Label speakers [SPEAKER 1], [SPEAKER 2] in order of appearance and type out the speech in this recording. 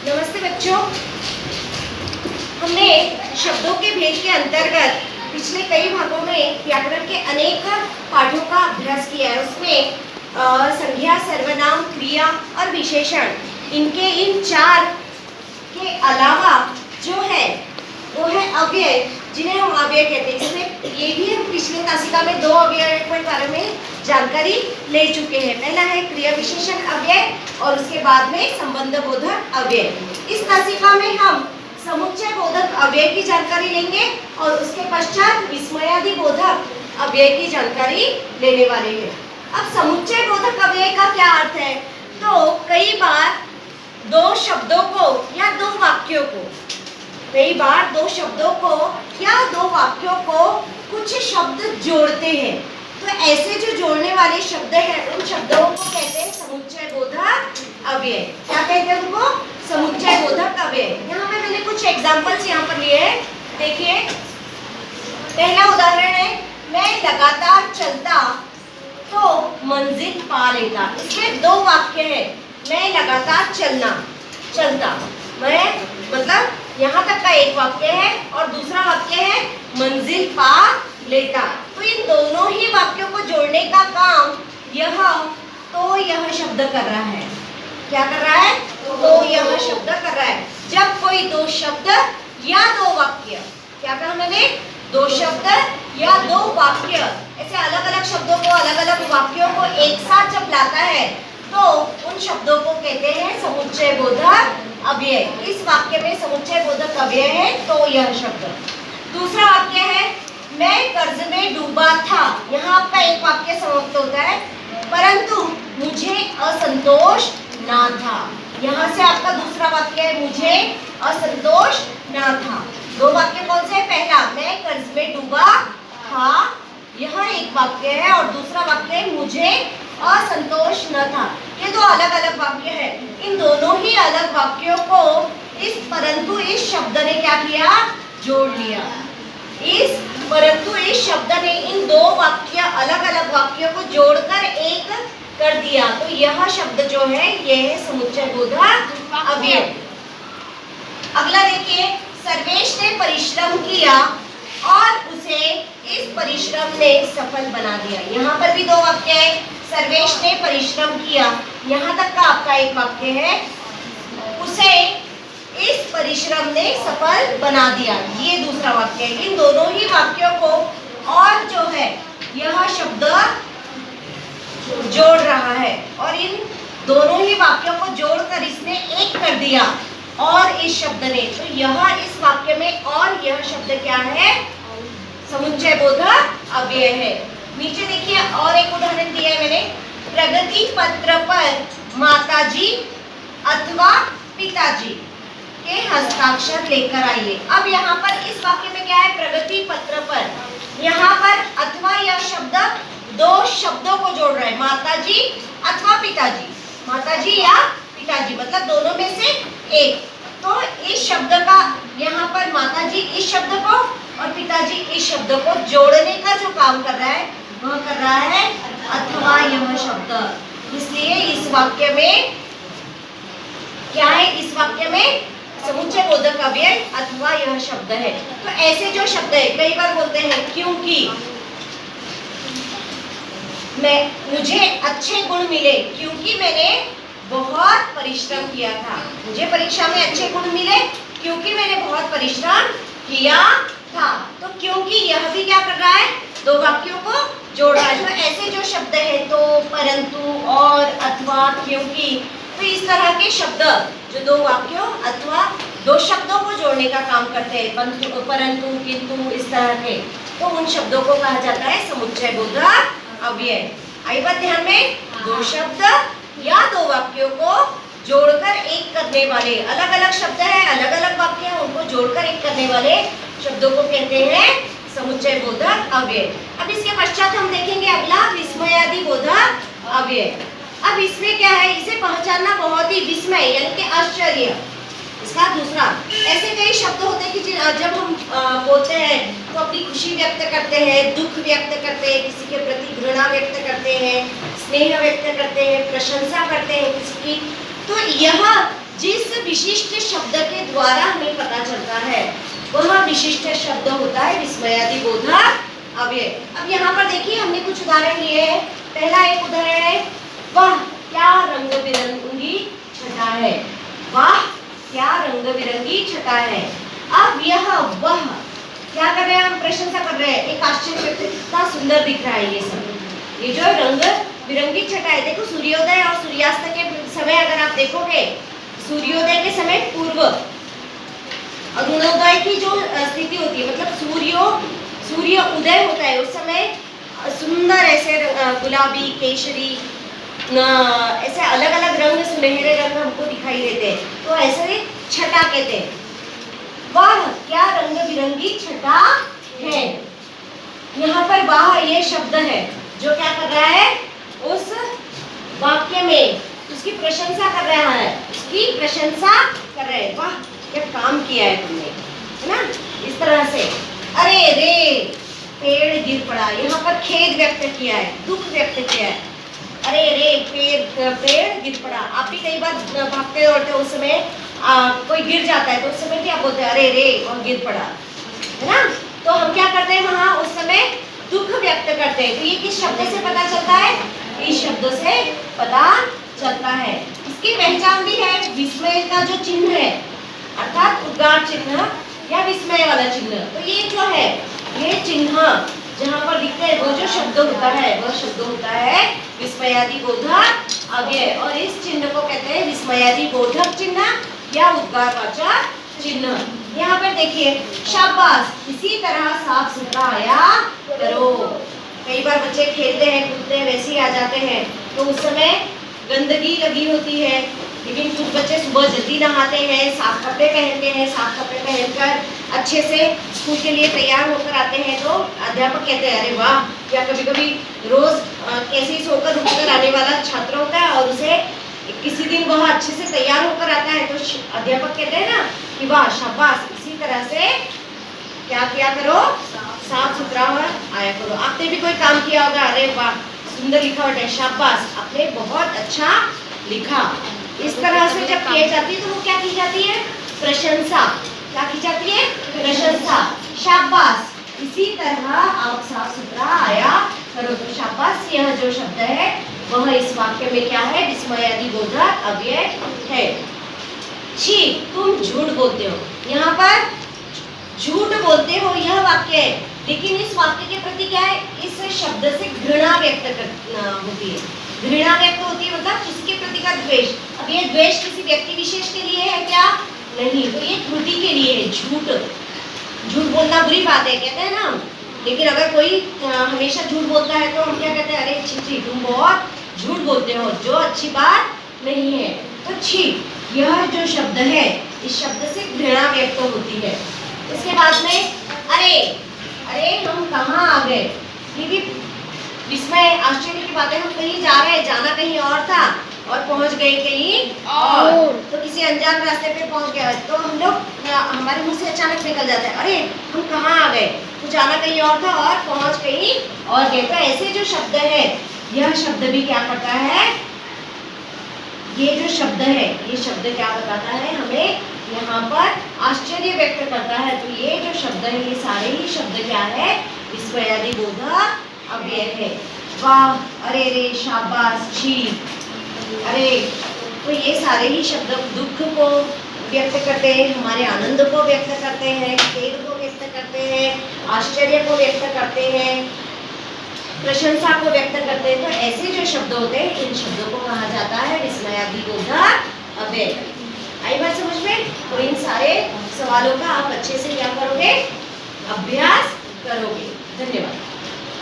[SPEAKER 1] नमस्ते बच्चों। हमने शब्दों के भेद के अंतर्गत पिछले कई भागों में व्याकरण के अनेक पाठों का अभ्यास किया है। उसमें संज्ञा, सर्वनाम, क्रिया और विशेषण, इनके इन चार के अलावा जो है वो है अव्यय, जिन्हें हम अव्यय कहते हैं। इसमें ये भी हम पिछले तासिका में 2 अव्यय के बारे में जानकारी ले चुके हैं। पहला है क्रिया विशेषण अव्यय और उसके बाद में संबंध बोधक अव्यय। इस तासिका में हम समुच्चय बोधक अव्यय की जानकारी लेंगे और उसके पश्चात विस्मयादि बोधक अव्यय की जानकारी लेने वाले हैं। अब समुच्चय बोधक अव्यय का क्या अर्थ है? तो कई बार दो शब्दों को या दो वाक्यों को या दो वाक्यों को कुछ शब्द जोड़ते हैं। तो ऐसे जो जोड़ने वाले शब्द हैं उन शब्दों को कहते हैं समुच्चय बोधक अव्यय। क्या कहते हैं उनको? समुच्चय बोधक अव्यय। यहाँ पे मैंने कुछ एग्जांपल्स यहाँ पर लिए हैं, देखिए। पहला उदाहरण है, मैं लगातार चलता तो मंजिल पा लेता। इसमें 2 वाक्य है, मैं लगातार चलता, मैं मतलब यहाँ तक का एक वाक्य है और दूसरा वाक्य है मंजिल पा लेता। तो इन दोनों ही वाक्यों को जोड़ने का काम यह शब्द कर रहा है। क्या कर रहा है? तो यह शब्द कर रहा है। जब कोई 2 शब्द या 2 वाक्य, क्या कहा मैंने? 2 शब्द या 2 वाक्य, ऐसे अलग अलग शब्दों को, अलग अलग वाक्यों को एक साथ जब लाता है तो उन शब्दों को कहते हैं समुच्चय बोधक अव्यय। इस वाक्य में समुच्चय बोधक अव्यय है तो यह शब्द। दूसरा वाक्य है, मैं कर्ज में डूबा था। यहाँ आपका एक वाक्य समाप्त होता है, परंतु मुझे असंतोष ना था। यहाँ से आपका दूसरा वाक्य है, मुझे असंतोष ना था। 2 वाक्य कौन से? पहला, मैं कर्ज में डूबा था, यह एक वाक्य है, और दूसरा वाक्य है, मुझे असंतोष न था। ये 2 अलग अलग वाक्य है। इन दोनों ही अलग वाक्यों को परंतु इस शब्द ने क्या किया? जोड़ लिया। परंतु इस शब्द ने इन 2 वाक्य, अलग अलग वाक्यों को जोड़कर एक कर दिया। तो यह शब्द जो है यह है समुच्चय बोधक अव्यय। अगला देखिए, सर्वेश ने परिश्रम किया और उसे इस परिश्रम ने सफल बना दिया। यहाँ पर भी 2 वाक्य है, सर्वेश ने परिश्रम किया, यहाँ तक का आपका एक वाक्य है, उसे इस परिश्रम ने सफल बना दिया, ये दूसरा वाक्य है। इन दोनों ही वाक्यों को और जो है यह शब्द जोड़ रहा है और इन दोनों ही वाक्यों को जोड़कर इसने एक कर दिया और इस शब्द ने, तो यह इस वाक्य में और यह शब्द क्या है? समुच्चय बोधक अव्यय है। नीचे देखिए और एक उदाहरण दिया है मैंने, प्रगति पत्र पर माताजी अथवा पिताजी के हस्ताक्षर लेकर आइए। अब यहाँ पर इस वाक्य में क्या है? प्रगति पत्र पर, यहाँ पर अथवा यह शब्द 2 शब्दों को जोड़ रहा है, माताजी अथवा पिताजी, माताजी या पिताजी, मतलब दोनों में से एक। तो इस शब्द का यहाँ पर माताजी इस शब्द को और पिताजी इस शब्द को जोड़ने का जो काम कर रहा है वह कर रहा है अथवा यह शब्द। इसलिए इस वाक्य में क्या है? इस वाक्य में समुच्चय बोधक अव्यय अथवा यह शब्द है। तो ऐसे जो शब्द है, कई बार बोलते हैं क्योंकि मुझे अच्छे गुण मिले, क्योंकि मैंने बहुत परिश्रम किया था। मुझे परीक्षा में अच्छे गुण मिले क्योंकि मैंने बहुत परिश्रम किया था। तो क्योंकि यह भी क्या कर रहा है? 2 वाक्यों को जोड़ रहा है। तो ऐसे जो शब्द है, तो, परंतु, और, अथवा, क्योंकि, तो इस तरह के शब्द जो 2 वाक्यों अथवा 2 शब्दों को जोड़ने का काम करते हैं, परंतु, किंतु, इस तरह के, तो उन शब्दों को कहा जाता है समुच्चय बोधक अव्यय। आई बात ध्यान में? 2 शब्द या 2 वाक्यों को जोड़कर एक करने वाले, अलग अलग शब्द है, अलग अलग वाक्य है, उनको जोड़कर एक करने वाले शब्दों को कहते हैं समुच्चय बोधक अव्यय। अब इसके पश्चात हम देखेंगे अगला विस्मयादि बोधक अव्यय। अब इसमें क्या है? इसे पहचानना बहुत ही, विस्मय यानी कि आश्चर्य, इसका दूसरा। ऐसे कई शब्द होते हैं कि जब हम बोलते हैं तो अपनी खुशी व्यक्त करते हैं, दुख व्यक्त करते हैं, किसी के प्रति घृणा व्यक्त करते हैं, स्नेह व्यक्त करते हैं, प्रशंसा करते हैं किसी की। तो यह जिस विशिष्ट शब्द के द्वारा हमें पता चलता है वह विशिष्ट शब्द होता है विस्मयादि बोधक अव्यय। अब यहाँ पर देखिए हमने कुछ उदाहरण लिए हैं। पहला एक उदाहरण है, वाह क्या रंग बिरंगी छटा है। वाह क्या रंग बिरंगी छटा है। अब यह वह क्या कर रहे हैं, हम प्रशंसा कर रहे हैं। एक आश्चर्य व्यक्त, कितना सुंदर दिख रहा है ये सब। ये जो रंग बिरंगी छटा है, देखो सूर्योदय और सूर्यास्त के समय अगर आप देखोगे, सूर्योदय के समय पूर्व अरुणोदय की जो स्थिति होती है, मतलब सूर्य उदय होता है, उस समय सुंदर ऐसे गुलाबी, केशरी, ऐसे अलग अलग रंग, सुनहरे रंग हमको दिखाई देते हैं, तो ऐसे छटा कहते हैं। वाह क्या रंग बिरंगी छटा है। यहाँ पर वाह ये शब्द है जो क्या कर रहा है, उस वाक्य में उसकी प्रशंसा कर रहा है, उसकी प्रशंसा कर रहे हैं। वाह क्या काम किया है तुमने, है ना, इस तरह से। अरे रे पेड़ गिर पड़ा, यहाँ पर खेद व्यक्त किया है, दुख व्यक्त किया है। अरे रे पेड़ गिर पड़ा। आप भी कई बार भागते दौड़ते उस समय कोई गिर जाता है तो उस समय क्या बोलते हैं, अरे रे वह गिर पड़ा, है ना। तो हम क्या करते हैं वहाँ उस समय दुख व्यक्त करते हैं। तो ये किस शब्द से पता चलता है, इस शब्द से पता चलता है। इसकी पहचान भी है, विस्मय का जो चिन्ह है अर्थात उद्गार चिन्ह या विस्मय वाला चिन्ह। तो ये जो है ये चिन्ह जहाँ पर दिखते हैं वो जो शब्द होता है वह शब्द होता है विस्मयादि बोधक अव्यय। और इस चिन्ह को कहते हैं विस्मयादि बोधक चिन्ह या उद्गारवाचक चिन्ह। यहाँ पर देखिए शाबाश, इसी तरह साफ सुथरा आया करो। कई बार बच्चे खेलते हैं कूदते हैं वैसे ही आ जाते हैं, तो उस समय गंदगी लगी होती है, लेकिन कुछ बच्चे सुबह जल्दी नहाते हैं, साफ कपड़े पहनते हैं, साफ कपड़े पहनकर अच्छे से स्कूल के लिए तैयार होकर आते हैं। तो अध्यापक कहते हैं अरे वाह, या कभी कभी रोज कैसे ही सोकर उठकर आने वाला छात्र होता है और उसे किसी दिन वह अच्छे से तैयार होकर आता है, तो अध्यापक कहते हैं ना कि वाह शाबाश, इसी तरह से क्या किया करो, साफ सुथरा आया करो। आपने भी कोई काम किया होगा, अरे वाह सुंदर लिखावट है, शाबाश आपने बहुत अच्छा लिखा। इस तरह से जब किए जाती है तो वो क्या की जाती है, प्रशंसा। क्या की जाती है, प्रशंसा। शाबाश इसी तरह आप साफ सुथरा आया करो। तो शाबाश यह जो शब्द है वह इस वाक्य में क्या है, विस्मयादि बोधक अव्यय है। छी तुम झूठ बोलते हो, यहाँ पर झूठ बोलते हो यह वाक्य है, लेकिन इस वाक्य के प्रति क्या है, इस शब्द से घृणा व्यक्त होती है। घृणा व्यक्त होती है मतलब किसी के प्रति का द्वेष। अब ये द्वेष किसी व्यक्ति विशेष के लिए है क्या, नहीं, तो ये त्रुटि के लिए है। झूठ बोलना बुरी बात है कहते हैं ना, लेकिन अगर कोई हमेशा झूठ बोलता है तो हम क्या कहते हैं, अरे छी छी तुम बहुत झूठ बोलते हो, जो अच्छी बात नहीं है। तो छी यह जो शब्द है इस शब्द से घृणा व्यक्त होती है। इसके बाद में अरे हम कहाँ आ गए, ये भी विस्मय आश्चर्य की बात है। हम कहीं जा रहे हैं, जाना कहीं और था और पहुंच गए कहीं और, तो किसी अनजान रास्ते पे पहुंच गया तो हम लोग हमारे मुंह से अचानक निकल जाता है अरे हम कहाँ आ गए, तो जाना कहीं और था और पहुंच कहीं और गए। तो ऐसे जो शब्द है यह शब्द भी क्या करता है, ये जो शब्द है ये शब्द क्या बताता है हमें, यहाँ पर आश्चर्य व्यक्त करता है। तो ये जो शब्द है ये सारे ही शब्द क्या है, विस्मयादि बोधक अव्यय है। वाह, अरे रे, शाबाश, छी, अरे, तो ये सारे ही शब्द दुख को व्यक्त करते हैं, हमारे आनंद को व्यक्त करते हैं, खेद को व्यक्त करते हैं, आश्चर्य को व्यक्त करते हैं, प्रशंसा को व्यक्त करते हैं। तो ऐसे जो शब्द होते हैं इन शब्दों को कहा जाता है विस्मयादि बोधक अव्यय। आई बात समझ में? तो इन सारे सवालों का आप अच्छे से क्या करोगे, अभ्यास करोगे। धन्यवाद।